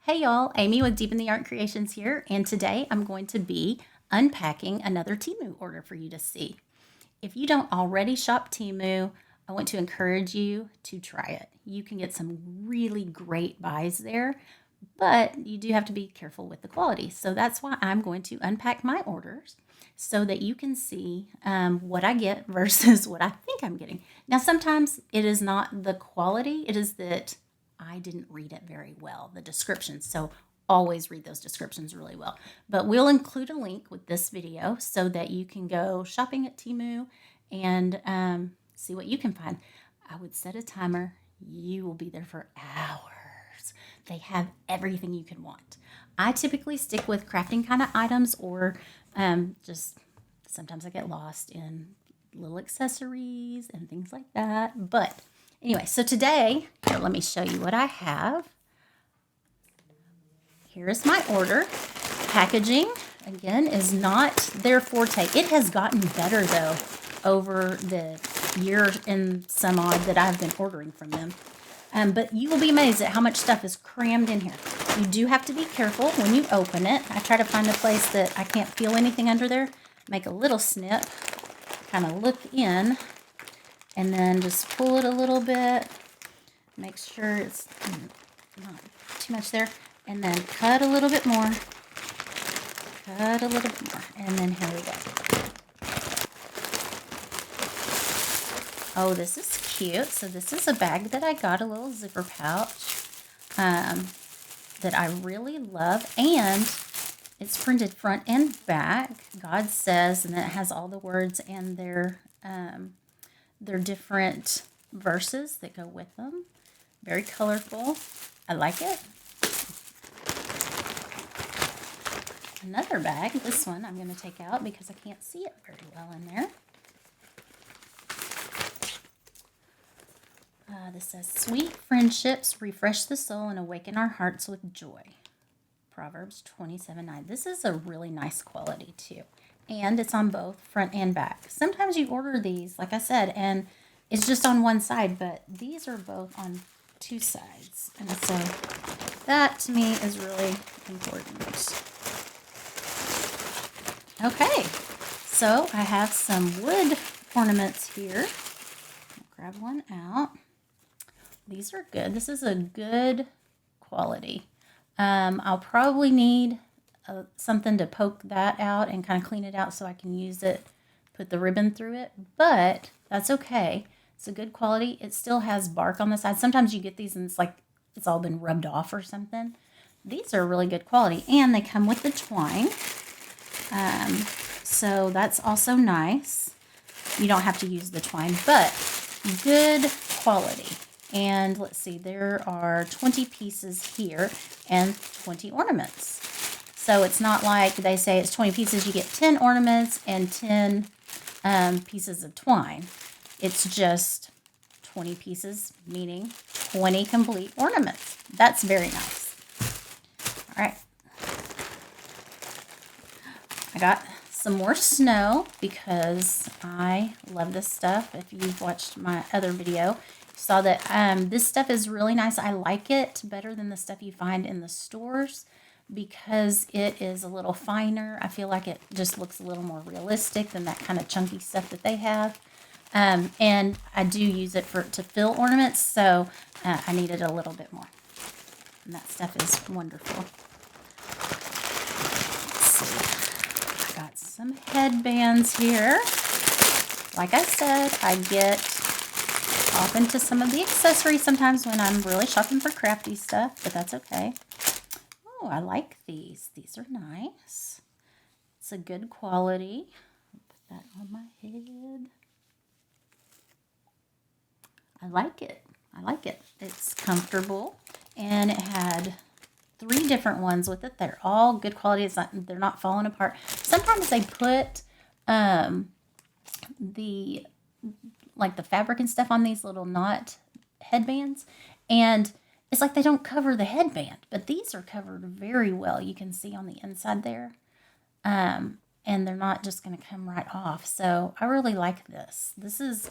Hey y'all, Amy with Deep in the Art Creations here, and today I'm going to be unpacking another Temu order for you to see. If you don't already shop Temu, I want to encourage you to try it. You can get some really great buys there, but you do have to be careful with the quality. So that's why I'm going to unpack my orders so that you can see what I get versus what I think I'm getting. Now, sometimes it is not the quality, it is that I didn't read it very well, the descriptions. So always read those descriptions really well. But we'll include a link with this video so that you can go shopping at Temu and see what you can find. I would set a timer. You will be there for hours. They have everything you can want. I typically stick with crafting kind of items or just sometimes I get lost in little accessories and things like that. But anyway, so today, here, let me show you what I have. Here is my order. Packaging, again, is not their forte. It has gotten better, though, over the year and some odd that I've been ordering from them. But you will be amazed at how much stuff is crammed in here. You do have to be careful when you open it. I try to find a place that I can't feel anything under there. Make a little snip, kind of look in, and then just pull it a little bit. Make sure it's not too much there. And then cut a little bit more. Cut a little bit more. And then here we go. Oh, this is cute. So this is a bag that I got, a little zipper pouch that I really love. And it's printed front and back. God says, and then it has all the words and their different verses that go with them. Very colorful. I like it. Another bag. This one I'm going to take out because I can't see it very well in there. This says, "Sweet friendships refresh the soul and awaken our hearts with joy." Proverbs 27:9. This is a really nice quality too. And it's on both front and back. Sometimes you order these, like I said, and it's just on one side, but these are both on two sides. And so that to me is really important. Okay, so I have some wood ornaments here. I'll grab one out. These are good. This is a good quality. I'll probably need something to poke that out and kind of clean it out so I can use it, put the ribbon through it, but that's okay. It's a good quality. It still has bark on the side. Sometimes you get these and it's like it's all been rubbed off or something. These are really good quality, and they come with the twine. So that's also nice. You don't have to use the twine, but good quality. And let's see, there are 20 pieces here and 20 ornaments. So it's not like they say it's 20 pieces, you get 10 ornaments and 10 pieces of twine. It's just 20 pieces, meaning 20 complete ornaments. That's very nice. All right. I got some more snow because I love this stuff. If you've watched my other video, you saw that this stuff is really nice. I like it better than the stuff you find in the stores because it is a little finer. I feel like it just looks a little more realistic than that kind of chunky stuff that they have. And I do use it to fill ornaments, so I needed a little bit more. And that stuff is wonderful. Got some headbands here. Like I said, I get off into some of the accessories sometimes when I'm really shopping for crafty stuff, but that's okay. Oh, I like these. These are nice. It's a good quality. Put that on my head. I like it. I like it. It's comfortable, and it had 3 different ones with it. They're all good quality. They're not falling apart. Sometimes they put the fabric and stuff on these little knot headbands, and it's like they don't cover the headband, but these are covered very well. You can see on the inside there, and they're not just going to come right off. So I really like this. This is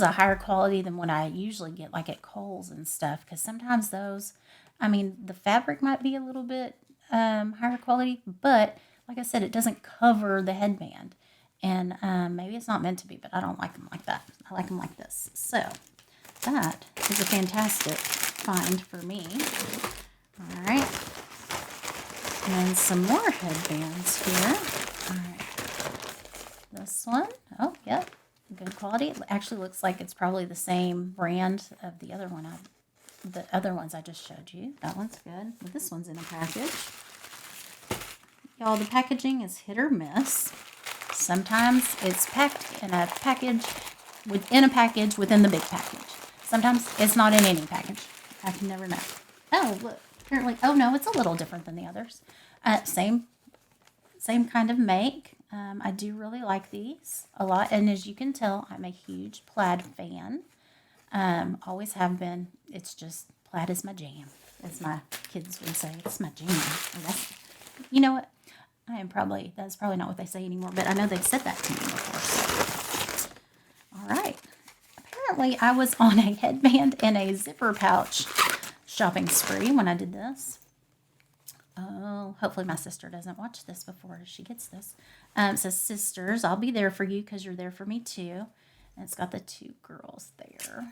a higher quality than what I usually get, like at Kohl's and stuff, because sometimes those I mean, the fabric might be a little bit higher quality, but like I said, it doesn't cover the headband. And maybe it's not meant to be, but I don't like them like that. I like them like this. So that is a fantastic find for me. All right. And some more headbands here. All right. This one. Oh, yep. Good quality. It actually looks like it's probably the same brand of the other one. The other ones I just showed you. That one's good. But this one's in a package. Y'all, the packaging is hit or miss. Sometimes it's packed in a package within a package within the big package. Sometimes it's not in any package. I can never know. Oh, look. Apparently, oh no, it's a little different than the others. Same kind of make. I do really like these a lot. And as you can tell, I'm a huge plaid fan. Always have been. It's just, plaid is my jam. As my kids would say, it's my jam. You know what? That's probably not what they say anymore, but I know they've said that to me before. So. All right. Apparently, I was on a headband and a zipper pouch shopping spree when I did this. Oh, hopefully my sister doesn't watch this before she gets this. It says, sisters, I'll be there for you because you're there for me too. And it's got the two girls there.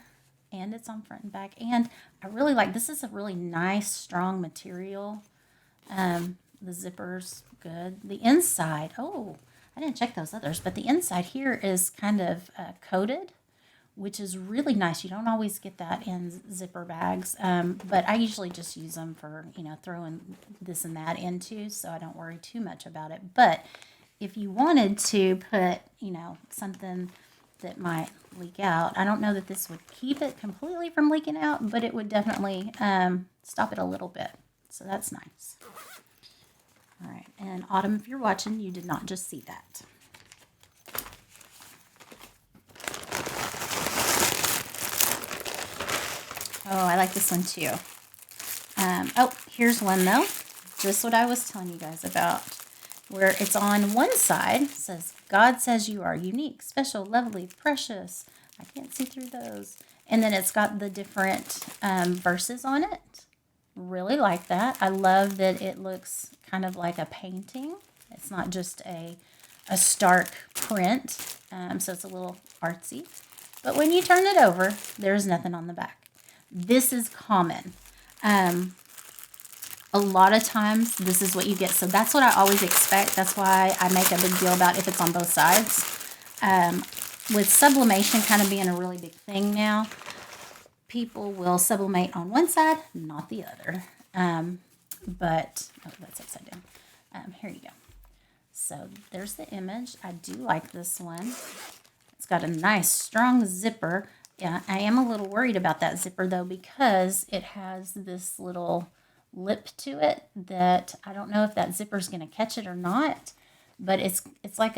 And it's on front and back. And I really like, this is a really nice, strong material. The zipper's good. The inside, oh, I didn't check those others, but the inside here is kind of coated, which is really nice. You don't always get that in zipper bags, but I usually just use them for, throwing this and that into, so I don't worry too much about it. But if you wanted to put, something that might leak out, I don't know that this would keep it completely from leaking out, but it would definitely stop it a little bit. So that's nice. All right, and Autumn, if you're watching, you did not just see that. Oh, I like this one too. Oh, here's one though. Just what I was telling you guys about. Where it's on one side, it says, God says you are unique, special, lovely, precious. I can't see through those. And then it's got the different verses on it. Really like that. I love that it looks kind of like a painting. It's not just a stark print. So it's a little artsy. But when you turn it over, there's nothing on the back. This is common. A lot of times, this is what you get. So that's what I always expect. That's why I make a big deal about if it's on both sides. With sublimation kind of being a really big thing now, people will sublimate on one side, not the other. But, oh, that's upside down. Here you go. So there's the image. I do like this one. It's got a nice, strong zipper. Yeah, I am a little worried about that zipper, though, because it has this little lip to it that I don't know if that zipper is going to catch it or not. But it's like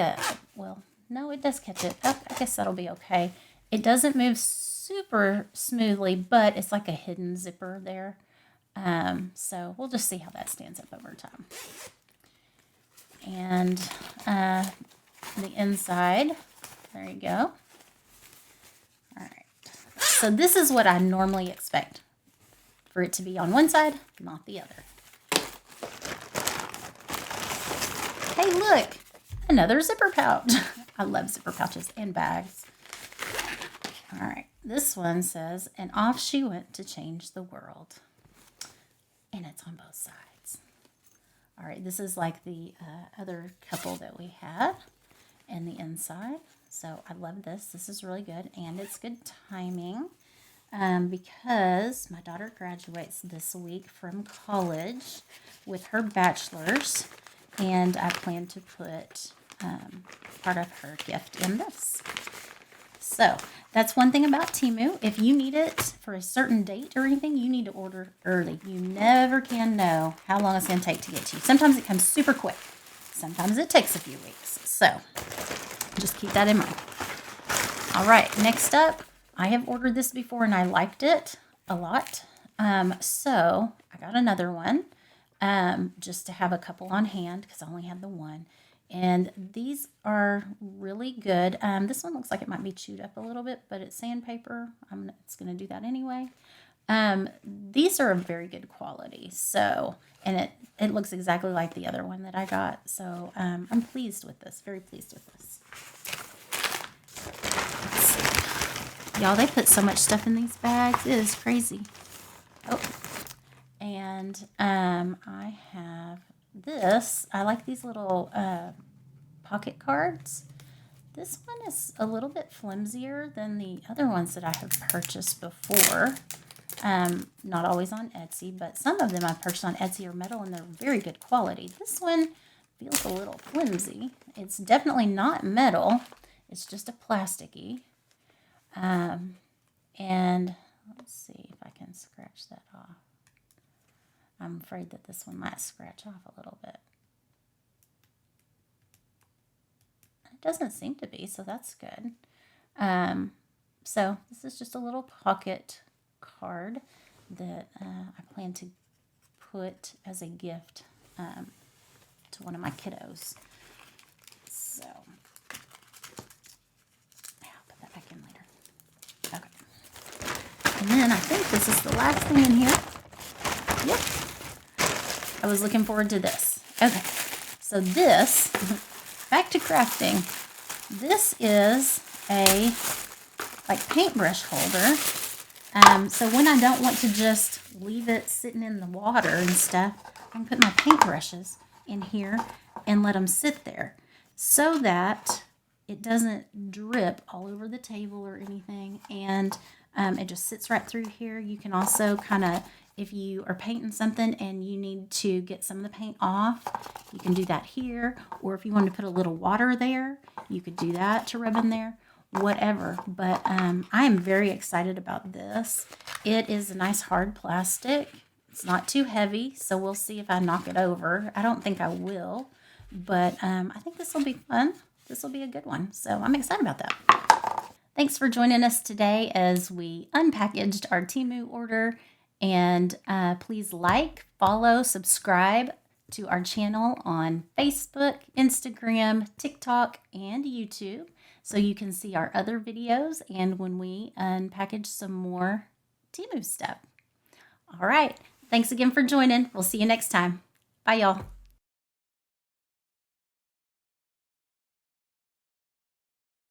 well, no, it does catch it. Oh, I guess that'll be okay. It doesn't move super smoothly, but it's like a hidden zipper there. So we'll just see how that stands up over time. And the inside, there you go. All right. So this is what I normally expect. For it to be on one side, not the other. Hey, look! Another zipper pouch. I love zipper pouches and bags. All right. This one says, and off she went to change the world. And it's on both sides. All right. This is like the other couple that we had and the inside. So I love this. This is really good. And it's good timing. Because my daughter graduates this week from college with her bachelor's, and I plan to put part of her gift in this. So that's one thing about Temu. If you need it for a certain date or anything, you need to order early. You never can know how long it's going to take to get to you. Sometimes it comes super quick. Sometimes it takes a few weeks. So just keep that in mind. All right, next up. I have ordered this before and I liked it a lot. So I got another one just to have a couple on hand because I only had the one. And these are really good. This one looks like it might be chewed up a little bit, but it's sandpaper. It's going to do that anyway. These are of very good quality. So, and it looks exactly like the other one that I got. So I'm pleased with this. Very pleased with this. Let's see. Y'all, they put so much stuff in these bags. It is crazy. Oh, and I have this. I like these little pocket cards. This one is a little bit flimsier than the other ones that I have purchased before. Not always on Etsy, but some of them I've purchased on Etsy are metal and they're very good quality. This one feels a little flimsy. It's definitely not metal. It's just a plasticky. And let's see if I can scratch that off. I'm afraid that this one might scratch off a little bit. It doesn't seem to be, so that's good. So this is just a little pocket card that I plan to put as a gift to one of my kiddos. So I'll put that back in later. Okay. And then I think this is the last thing in here. Yep. I was looking forward to this. Okay. So this, back to crafting. This is a paintbrush holder. So when I don't want to just leave it sitting in the water and stuff, I can put my paintbrushes in here and let them sit there so that it doesn't drip all over the table or anything. And it just sits right through here. You can also kind of, if you are painting something and you need to get some of the paint off, you can do that here. Or if you want to put a little water there, you could do that to rub in there. Whatever, but I am very excited about this. It is a nice hard plastic. It's not too heavy, so we'll see if I knock it over. I don't think I will, but I think this will be fun. This will be a good one, so I'm excited about that. Thanks for joining us today as we unpackaged our Temu order, and please like, follow, subscribe to our channel on Facebook, Instagram, TikTok, and YouTube, so you can see our other videos and when we unpackage some more Temu stuff. All right. Thanks again for joining. We'll see you next time. Bye, y'all.